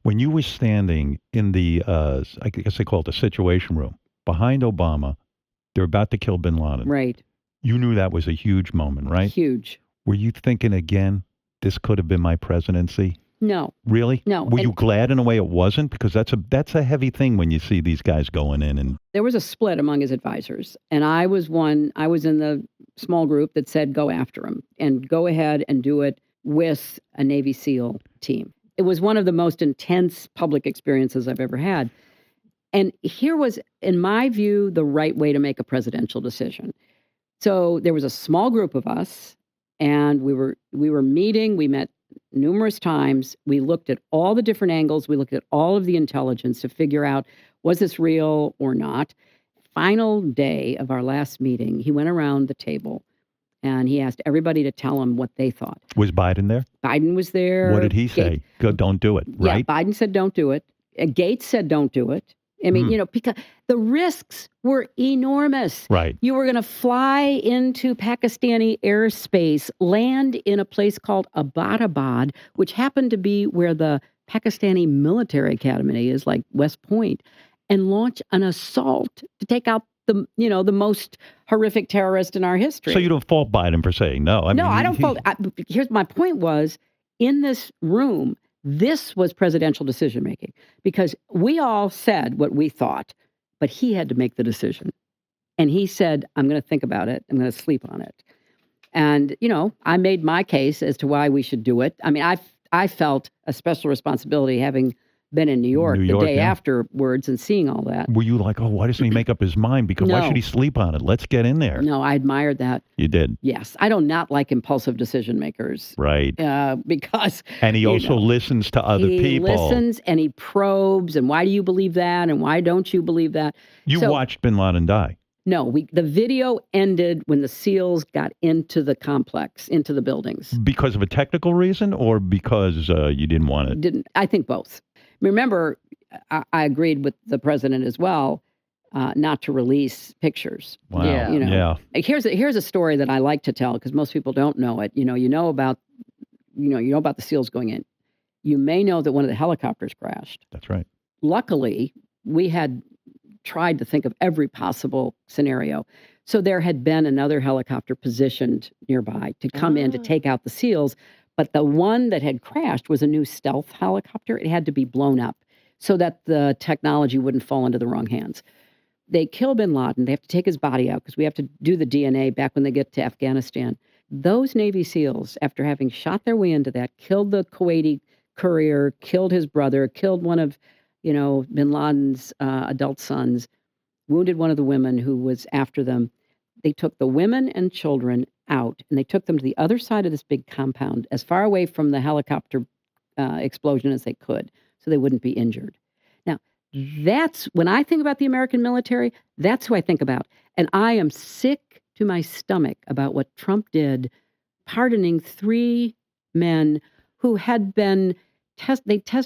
When you were standing in the, I guess they call it the Situation Room, behind Obama, they're about to kill Bin Laden. Right. You knew that was a huge moment, right? Huge. Were you thinking again, this could have been my presidency? No. Really? No. Were you glad in a way it wasn't? Because that's a heavy thing when you see these guys going in. And there was a split among his advisors, and I was in the small group that said go after him and go ahead and do it with a Navy SEAL team. It was one of the most intense public experiences I've ever had. And here was, in my view, the right way to make a presidential decision. So there was a small group of us, and we were meeting. We met numerous times. We looked at all the different angles. We looked at all of the intelligence to figure out, was this real or not? Final day of our last meeting, he went around the table and he asked everybody to tell him what they thought. Was Biden there? Biden was there. What did he say? Go, don't do it, right? Yeah, Biden said don't do it. Gates said don't do it. I mean, because the risks were enormous. Right. You were going to fly into Pakistani airspace, land in a place called Abbottabad, which happened to be where the Pakistani military academy is, like West Point, and launch an assault to take out the most horrific terrorist in our history. So you don't fault Biden for saying no. I don't fault. Here's my point was, in this room, this was presidential decision making because we all said what we thought, but he had to make the decision. And he said, I'm going to think about it. I'm going to sleep on it. And, I made my case as to why we should do it. I mean, I felt a special responsibility having been in New York the day afterwards and seeing all that. Were you like, oh, why doesn't he make up his mind? Because why should he sleep on it? Let's get in there. No, I admired that. You did? Yes. I do not like impulsive decision makers. Right. Because... And he also listens to other people. He listens and he probes. And why do you believe that? And why don't you believe that? You watched Bin Laden die. No, the video ended when the SEALs got into the complex, into the buildings. Because of a technical reason or because you didn't want it? I think both. Remember, I agreed with the president as well, not to release pictures. Wow. Yeah. Here's a story that I like to tell because most people don't know it. You know about the SEALs going in. You may know that one of the helicopters crashed. That's right. Luckily, we had tried to think of every possible scenario. So there had been another helicopter positioned nearby to come in to take out the SEALs. But the one that had crashed was a new stealth helicopter. It had to be blown up so that the technology wouldn't fall into the wrong hands. They kill Bin Laden. They have to take his body out because we have to do the DNA back when they get to Afghanistan. Those Navy SEALs, after having shot their way into that, killed the Kuwaiti courier, killed his brother, killed one of, Bin Laden's adult sons, wounded one of the women who was after them. They took the women and children out, and they took them to the other side of this big compound, as far away from the helicopter explosion as they could, so they wouldn't be injured. Now, that's, when I think about the American military, that's who I think about. And I am sick to my stomach about what Trump did, pardoning 3 men who had been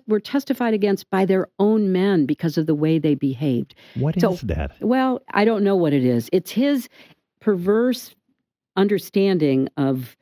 were testified against by their own men because of the way they behaved. What is that? Well, I don't know what it is. It's his perverse understanding of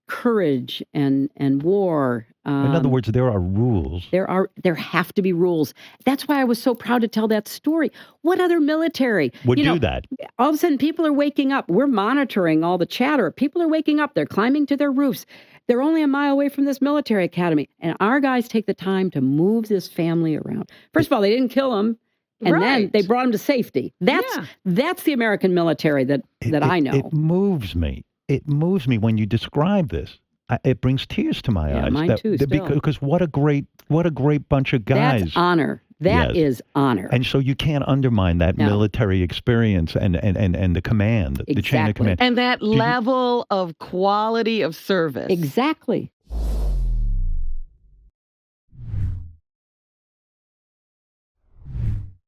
courage and war. In other words, there are rules. There have to be rules. That's why I was so proud to tell that story. What other military would do that? All of a sudden, people are waking up. We're monitoring all the chatter. People are waking up. They're climbing to their roofs. They're only a mile away from this military academy. And our guys take the time to move this family around. First of all, they didn't kill him. And then they brought him to safety. That's the American military that I know. It moves me. It moves me when you describe this. It brings tears to my eyes. Mine too. Because what a great bunch of guys. That's honor. That is honor. And so you can't undermine that military experience and the command, the chain of command. And that level of quality of service. Exactly.